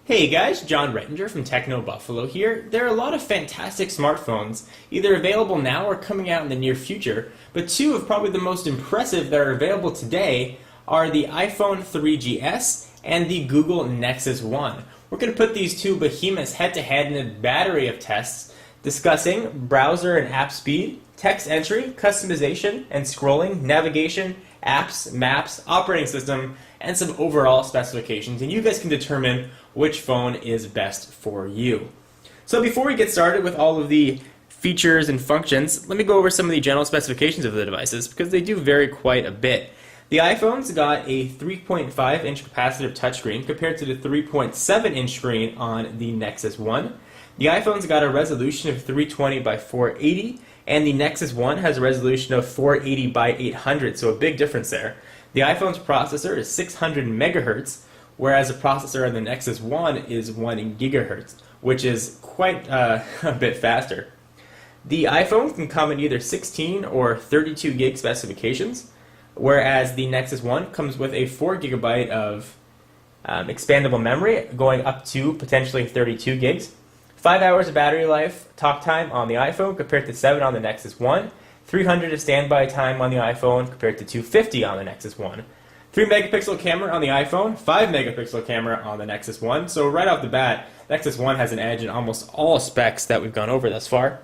Hey guys, John Rettinger from Techno Buffalo here. There are a lot of fantastic smartphones, either available now or coming out in the near future, but two of probably the most impressive that are available today are the iPhone 3GS and the Google Nexus One. We're going to put these two behemoths head-to-head in a battery of tests, discussing browser and app speed, text entry, customization and scrolling, navigation, apps, maps, operating system, and some overall specifications, and you guys can determine which phone is best for you. So before we get started with all of the features and functions, let me go over some of the general specifications of the devices because they do vary quite a bit. The iPhone's got a 3.5-inch capacitive touchscreen compared to the 3.7-inch screen on the Nexus One. The iPhone's got a resolution of 320 by 480, and the Nexus One has a resolution of 480 by 800, so a big difference there. The iPhone's processor is 600 megahertz, whereas the processor on the Nexus One is 1 gigahertz, which is quite a bit faster. The iPhone can come in either 16 or 32 gig specifications, whereas the Nexus One comes with a 4 gigabyte of expandable memory, going up to potentially 32 gigs. 5 hours of battery life, talk time on the iPhone compared to 7 on the Nexus One. 300 of standby time on the iPhone compared to 250 on the Nexus One. 3 megapixel camera on the iPhone, 5 megapixel camera on the Nexus One. So right off the bat, Nexus One has an edge in almost all specs that we've gone over thus far.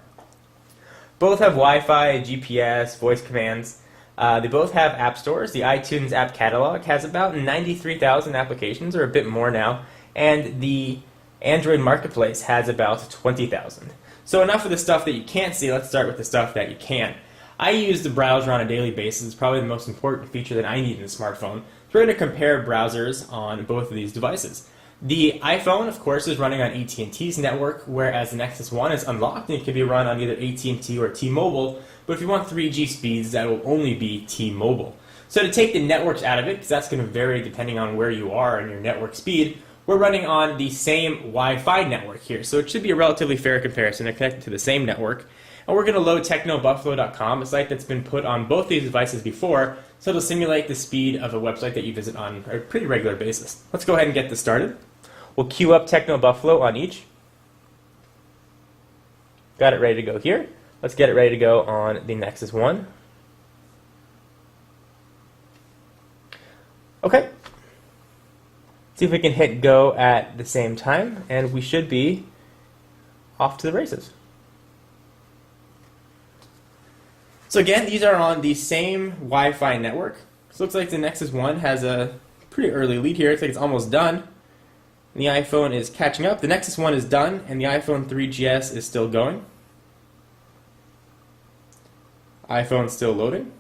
Both have Wi-Fi, GPS, voice commands. They both have app stores. The iTunes app catalog has about 93,000 applications, or a bit more now, and the Android Marketplace has about 20,000. So enough of the stuff that you can't see, let's start with the stuff that you can. I use the browser on a daily basis. It's probably the most important feature that I need in a smartphone. So we're going to compare browsers on both of these devices. The iPhone, of course, is running on AT&T's network, whereas the Nexus One is unlocked and it can be run on either AT&T or T-Mobile. But if you want 3G speeds, that will only be T-Mobile. So to take the networks out of it, because that's going to vary depending on where you are and your network speed, we're running on the same Wi-Fi network here. So it should be a relatively fair comparison. They're connected to the same network. And we're going to load technobuffalo.com, a site that's been put on both these devices before, so it'll simulate the speed of a website that you visit on a pretty regular basis. Let's go ahead and get this started. We'll queue up TechnoBuffalo on each. Got it ready to go here. Let's get it ready to go on the Nexus One. Okay. See if we can hit go at the same time, and we should be off to the races. So again, these are on the same Wi-Fi network. So it looks like the Nexus One has a pretty early lead here. It's like it's almost done. And the iPhone is catching up. The Nexus One is done, and the iPhone 3GS is still going. iPhone's still loading.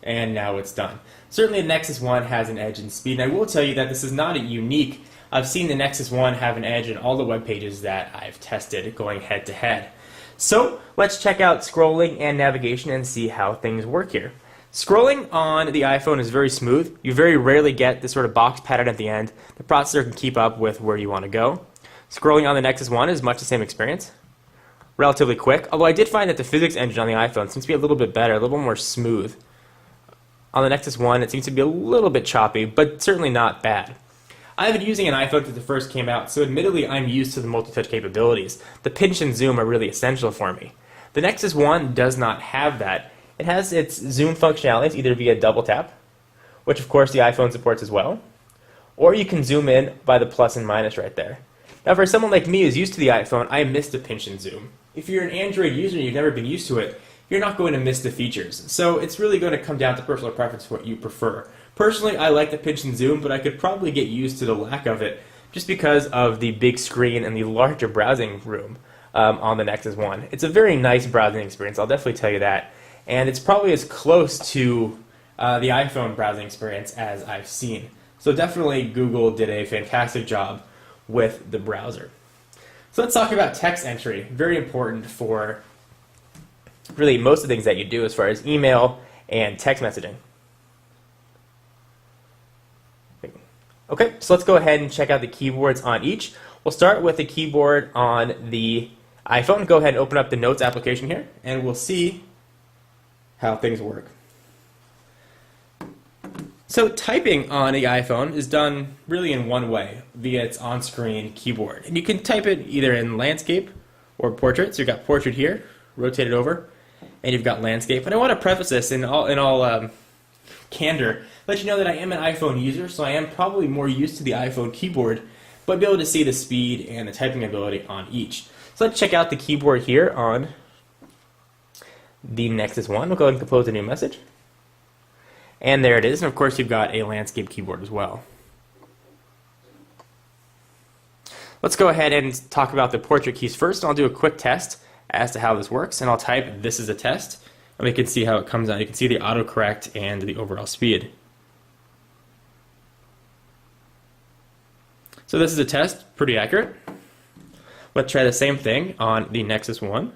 And now it's done. Certainly the Nexus One has an edge in speed, and I will tell you that this is not a unique. I've seen the Nexus One have an edge in all the web pages that I've tested going head to head. So let's check out scrolling and navigation and see how things work here. Scrolling on the iPhone is very smooth. You very rarely get this sort of box pattern at the end. The processor can keep up with where you want to go. Scrolling on the Nexus One is much the same experience. Relatively quick, although I did find that the physics engine on the iPhone seems to be a little bit better, a little more smooth. On the Nexus One, it seems to be a little bit choppy, but certainly not bad. I've been using an iPhone since it first came out, so admittedly I'm used to the multi-touch capabilities. The pinch and zoom are really essential for me. The Nexus One does not have that. It has its zoom functionalities either via double tap, which of course the iPhone supports as well, or you can zoom in by the plus and minus right there. Now for someone like me who's used to the iPhone, I miss the pinch and zoom. If you're an Android user and you've never been used to it, you're not going to miss the features. So it's really going to come down to personal preference for what you prefer. Personally, I like the pinch and zoom, but I could probably get used to the lack of it just because of the big screen and the larger browsing room on the Nexus One. It's a very nice browsing experience, I'll definitely tell you that. And it's probably as close to the iPhone browsing experience as I've seen. So definitely Google did a fantastic job with the browser. So let's talk about text entry. Very important for really most of the things that you do as far as email and text messaging. Okay, so let's go ahead and check out the keyboards on each. We'll start with the keyboard on the iPhone. Go ahead and open up the Notes application here, and we'll see how things work. So typing on the iPhone is done really in one way, via its on-screen keyboard. And you can type it either in landscape or portrait. So you've got portrait here, rotate it over, and you've got landscape. And I want to preface this in all candor, let you know that I am an iPhone user, so I am probably more used to the iPhone keyboard, but be able to see the speed and the typing ability on each. So let's check out the keyboard here on the Nexus One. We'll go ahead and compose a new message. And there it is, and of course you've got a landscape keyboard as well. Let's go ahead and talk about the portrait keys first, and I'll do a quick test as to how this works, and I'll type "this is a test," and we can see how it comes out. You can see the autocorrect and the overall speed. So this is a test, pretty accurate. Let's try the same thing on the Nexus One.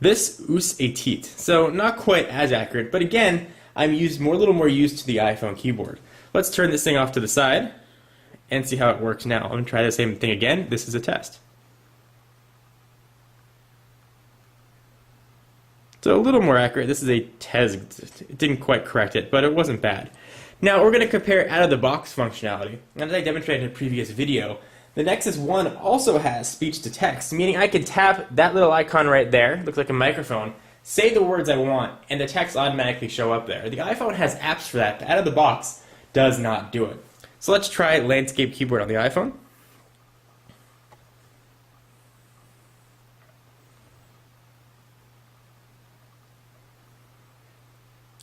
This us a teat, so not quite as accurate, but again, I'm a little more used to the iPhone keyboard. Let's turn this thing off to the side and see how it works now. I'm going to try the same thing again. This is a test. So a little more accurate. This is a test. It didn't quite correct it, but it wasn't bad. Now we're going to compare out-of-the-box functionality. And as I demonstrated in a previous video, the Nexus One also has speech-to-text, meaning I can tap that little icon right there, looks like a microphone, say the words I want, and the text automatically show up there. The iPhone has apps for that, but out of the box does not do it. So let's try landscape keyboard on the iPhone.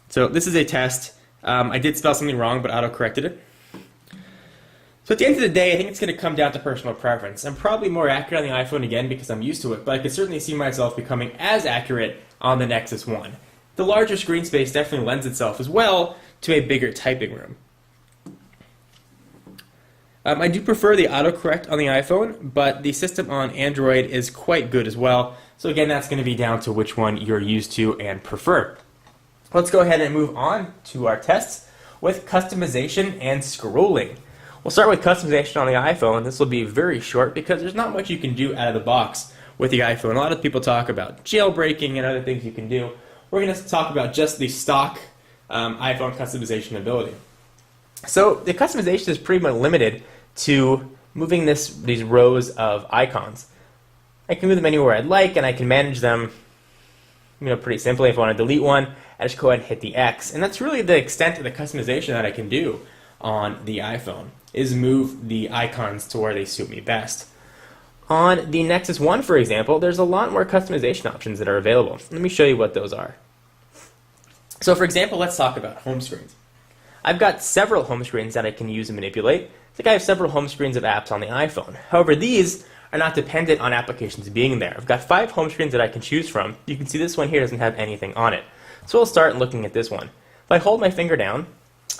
So this is a test. I did spell something wrong, but auto-corrected it. So at the end of the day, I think it's going to come down to personal preference. I'm probably more accurate on the iPhone again because I'm used to it, but I could certainly see myself becoming as accurate on the Nexus One. The larger screen space definitely lends itself as well to a bigger typing room. I do prefer the autocorrect on the iPhone, but the system on Android is quite good as well. So again, that's going to be down to which one you're used to and prefer. Let's go ahead and move on to our tests with customization and scrolling. We'll start with customization on the iPhone. This will be very short because there's not much you can do out of the box with the iPhone. A lot of people talk about jailbreaking and other things you can do. We're going to talk about just the stock iPhone customization ability. So the customization is pretty much limited to moving these rows of icons. I can move them anywhere I'd like, and I can manage them pretty simply. If I want to delete one, I just go ahead and hit the X. And that's really the extent of the customization that I can do on the iPhone, is move the icons to where they suit me best. On the Nexus One, for example, there's a lot more customization options that are available. Let me show you what those are. So for example, let's talk about home screens. I've got several home screens that I can use and manipulate. It's like I have several home screens of apps on the iPhone. However, these are not dependent on applications being there. I've got 5 home screens that I can choose from. You can see this one here doesn't have anything on it. So we'll start looking at this one. If I hold my finger down,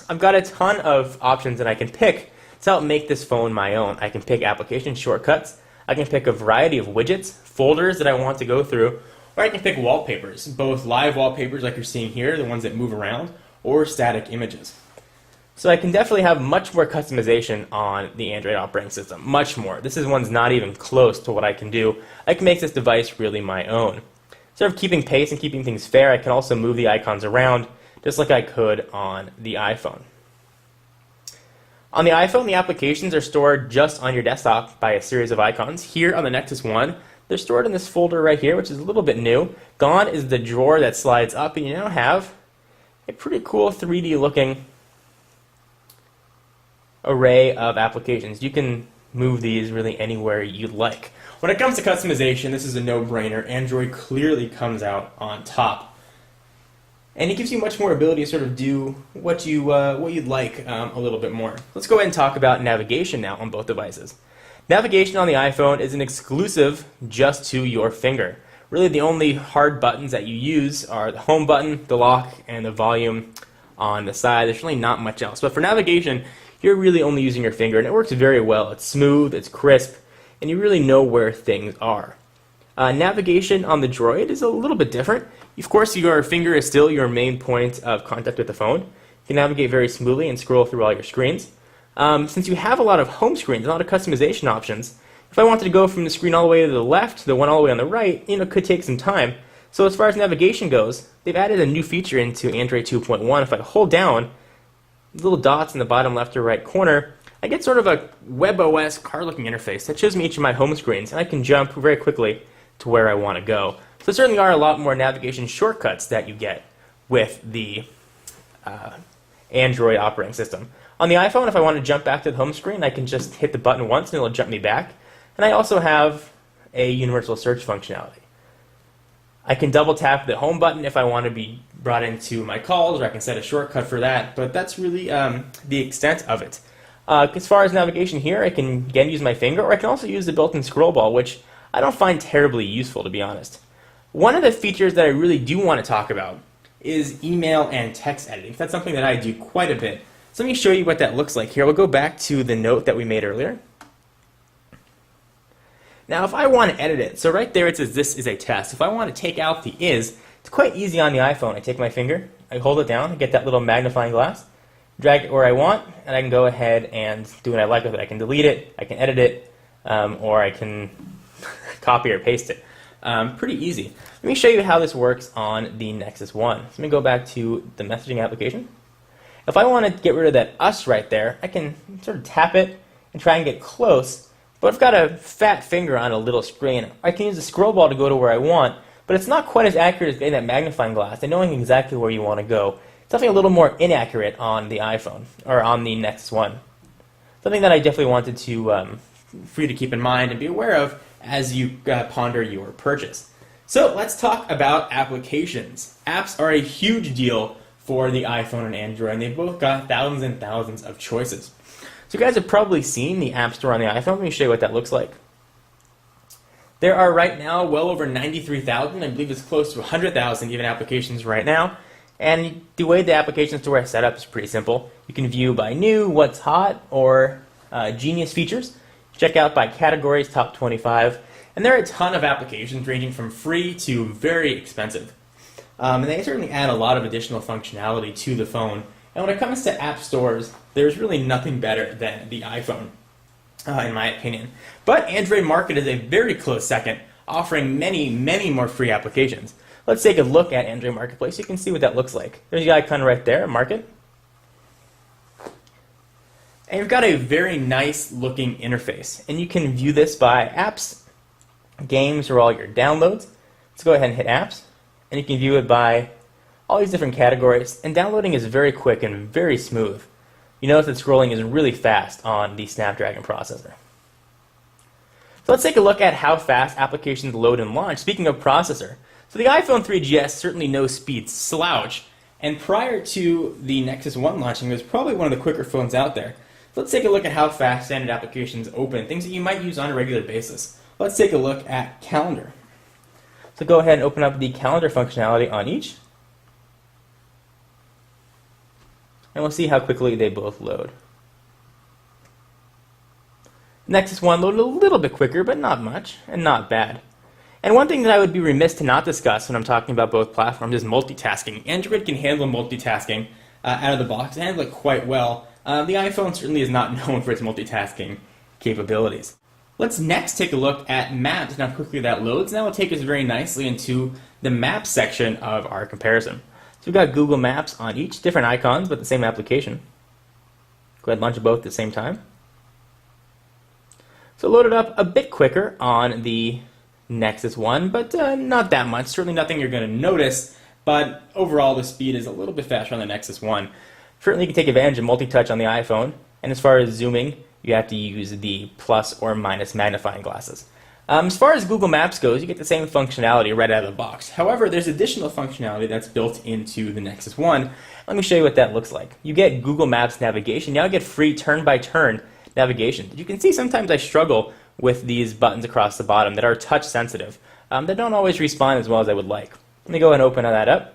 I've got a ton of options that I can pick to help make this phone my own. I can pick application shortcuts. I can pick a variety of widgets, folders that I want to go through, or I can pick wallpapers, both live wallpapers like you're seeing here, the ones that move around, or static images. So I can definitely have much more customization on the Android operating system, much more. This one's not even close to what I can do. I can make this device really my own. Instead of keeping pace and keeping things fair, I can also move the icons around just like I could on the iPhone. On the iPhone, the applications are stored just on your desktop by a series of icons. Here on the Nexus One, they're stored in this folder right here, which is a little bit new. Gone is the drawer that slides up, and you now have a pretty cool 3D looking array of applications. You can move these really anywhere you'd like. When it comes to customization, this is a no-brainer. Android clearly comes out on top. And it gives you much more ability to sort of do what you'd like a little bit more. Let's go ahead and talk about navigation now on both devices. Navigation on the iPhone is an exclusive just to your finger. Really the only hard buttons that you use are the home button, the lock, and the volume on the side. There's really not much else. But for navigation, you're really only using your finger, and it works very well. It's smooth, it's crisp, and you really know where things are. Navigation on the Droid is a little bit different. Of course, your finger is still your main point of contact with the phone. You can navigate very smoothly and scroll through all your screens. Since you have a lot of home screens, a lot of customization options, if I wanted to go from the screen all the way to the left to the one all the way on the right, it could take some time. So as far as navigation goes, they've added a new feature into Android 2.1. If I hold down the little dots in the bottom left or right corner, I get sort of a WebOS car-looking interface that shows me each of my home screens, and I can jump very quickly to where I want to go. So there certainly are a lot more navigation shortcuts that you get with the Android operating system. On the iPhone, if I want to jump back to the home screen, I can just hit the button once and it'll jump me back. And I also have a universal search functionality. I can double tap the home button if I want to be brought into my calls, or I can set a shortcut for that, but that's really the extent of it. As far as navigation here, I can again use my finger, or I can also use the built-in scroll ball, which I don't find terribly useful, to be honest. One of the features that I really do want to talk about is email and text editing. That's something that I do quite a bit. So let me show you what that looks like here. We'll go back to the note that we made earlier. Now, if I want to edit it, so right there it says this is a test. If I want to take out the is, it's quite easy on the iPhone. I take my finger, I hold it down, I get that little magnifying glass, drag it where I want, and I can go ahead and do what I like with it. I can delete it, I can edit it, or I can copy or paste it. Pretty easy. Let me show you how this works on the Nexus One. So let me go back to the messaging application. If I want to get rid of that us right there, I can sort of tap it and try and get close. But I've got a fat finger on a little screen. I can use the scroll ball to go to where I want, but it's not quite as accurate as getting that magnifying glass and knowing exactly where you want to go. It's definitely a little more inaccurate on the iPhone, or on the Nexus One. Something that I definitely wanted to, for you to keep in mind and be aware of as you ponder your purchase. So let's talk about applications. Apps are a huge deal for the iPhone and Android, and they've both got thousands and thousands of choices. So you guys have probably seen the App Store on the iPhone. Let me show you what that looks like. There are right now well over 93,000. I believe it's close to 100,000 even applications right now. And the way the application store is set up is pretty simple. You can view by new, what's hot, or genius features. Check out by categories, top 25. And there are a ton of applications ranging from free to very expensive. And they certainly add a lot of additional functionality to the phone. And when it comes to app stores, there's really nothing better than the iPhone, in my opinion. But Android Market is a very close second, offering many, many more free applications. Let's take a look at Android Marketplace. You can see what that looks like. There's the icon right there, Market. And you've got a very nice looking interface. And you can view this by apps, games, or all your downloads. Let's go ahead and hit apps. And you can view it by all these different categories, and downloading is very quick and very smooth. You notice that scrolling is really fast on the Snapdragon processor. So let's take a look at how fast applications load and launch. Speaking of processor, so the iPhone 3GS certainly no speed slouch, and prior to the Nexus One launching, it was probably one of the quicker phones out there. So let's take a look at how fast standard applications open, things that you might use on a regular basis. Let's take a look at Calendar. So go ahead and open up the calendar functionality on each. And we'll see how quickly they both load. Nexus One loaded a little bit quicker, but not much, and not bad. And one thing that I would be remiss to not discuss when I'm talking about both platforms is multitasking. Android can handle multitasking out of the box and handle it quite well. The iPhone certainly is not known for its multitasking capabilities. Let's next take a look at Maps and how quickly that loads, and that will take us very nicely into the Maps section of our comparison. So we've got Google Maps on each, different icons, but the same application. Go ahead and launch both at the same time. So load it up a bit quicker on the Nexus One, but not that much. Certainly nothing you're going to notice, but overall the speed is a little bit faster on the Nexus One. Certainly you can take advantage of multi-touch on the iPhone, and as far as zooming, you have to use the plus or minus magnifying glasses. As far as Google Maps goes, you get the same functionality right out of the box. However, there's additional functionality that's built into the Nexus One. Let me show you what that looks like. You get Google Maps navigation. You now get free turn-by-turn navigation. You can see sometimes I struggle with these buttons across the bottom that are touch sensitive. They don't always respond as well as I would like. Let me go ahead and open that up.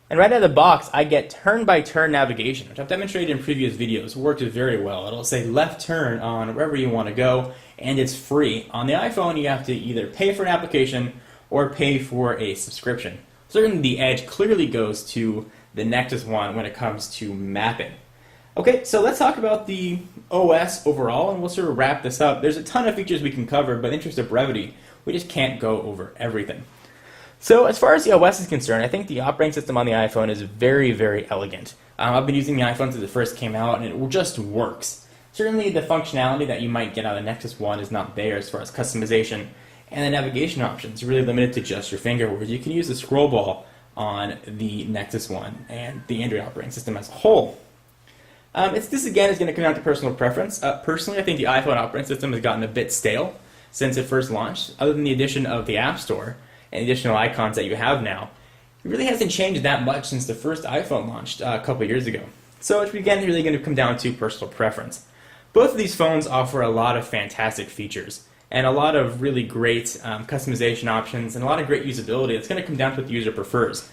And right out of the box, I get turn-by-turn navigation, which I've demonstrated in previous videos. It works very well. It'll say left turn on wherever you want to go, and it's free. On the iPhone, you have to either pay for an application or pay for a subscription. Certainly the edge clearly goes to the Nexus One when it comes to mapping. Okay, so let's talk about the OS overall, and we'll sort of wrap this up. There's a ton of features we can cover, but in the interest of brevity, We just can't go over everything. So as far as the OS is concerned, I think the operating system on the iPhone is very, very elegant. I've been using the iPhone since it first came out, and it just works. Certainly the functionality that you might get out of the Nexus One is not there as far as customization, and the navigation options are really limited to just your finger, whereas you can use the scroll ball on the Nexus One and the Android operating system as a whole. This again is going to come down to personal preference. Personally, I think the iPhone operating system has gotten a bit stale since it first launched. Other than the addition of the App Store and additional icons that you have now, it really hasn't changed that much since the first iPhone launched a couple years ago. So it's again really going to come down to personal preference. Both of these phones offer a lot of fantastic features and a lot of really great customization options and a lot of great usability. It's going to come down to what the user prefers.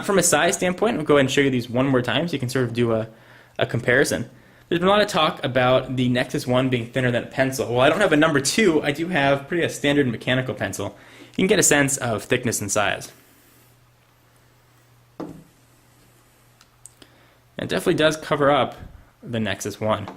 From a size standpoint, I'll go ahead and show you these one more time so you can sort of do a comparison. There's been a lot of talk about the Nexus One being thinner than a pencil. Well, I don't have a number 2. I do have pretty a standard mechanical pencil. You can get a sense of thickness and size. It definitely does cover up the Nexus One.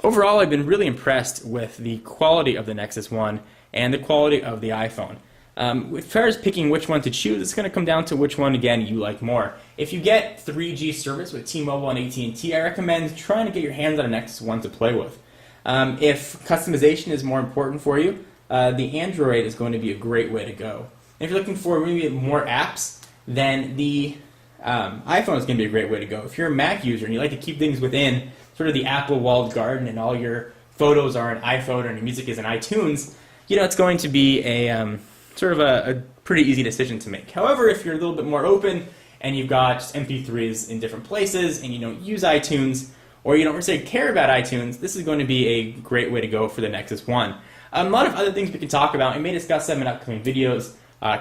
Overall, I've been really impressed with the quality of the Nexus One and the quality of the iPhone. As far as picking which one to choose, it's going to come down to which one, again, you like more. If you get 3G service with T-Mobile and AT&T, I recommend trying to get your hands on a Nexus One to play with. If customization is more important for you, the Android is going to be a great way to go. If you're looking for maybe more apps, then the iPhone is going to be a great way to go. If you're a Mac user and you like to keep things within sort of the Apple walled garden and all your photos are in iPhone and your music is in iTunes, it's going to be a sort of a pretty easy decision to make. However, if you're a little bit more open and you've got just MP3s in different places and you don't use iTunes or you don't really care about iTunes, this is going to be a great way to go for the Nexus One. A lot of other things we can talk about. We may discuss them in upcoming videos.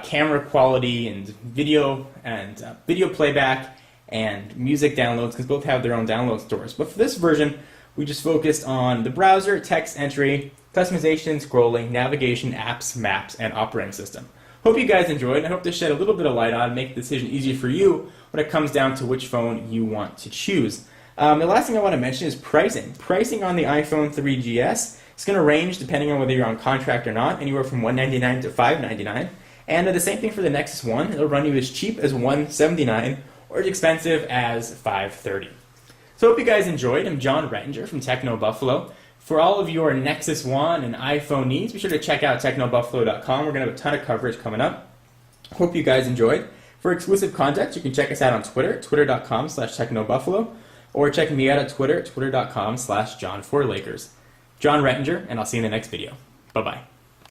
Camera quality and video playback and music downloads, because both have their own download stores. But for this version, we just focused on the browser, text entry, customization, scrolling, navigation, apps, maps, and operating system. Hope you guys enjoyed, and I hope to shed a little bit of light on and make the decision easier for you when it comes down to which phone you want to choose. The last thing I want to mention is pricing. Pricing on the iPhone 3GS is going to range, depending on whether you're on contract or not, anywhere from $199 to $599. And the same thing for the Nexus One. It'll run you as cheap as $179 or as expensive as $530. So I hope you guys enjoyed. I'm John Rettinger from Techno Buffalo. For all of your Nexus One and iPhone needs, be sure to check out technobuffalo.com. We're going to have a ton of coverage coming up. Hope you guys enjoyed. For exclusive content, you can check us out on Twitter, twitter.com/technobuffalo, or check me out at Twitter, twitter.com/John4Lakers. John Rettinger, and I'll see you in the next video. Bye-bye.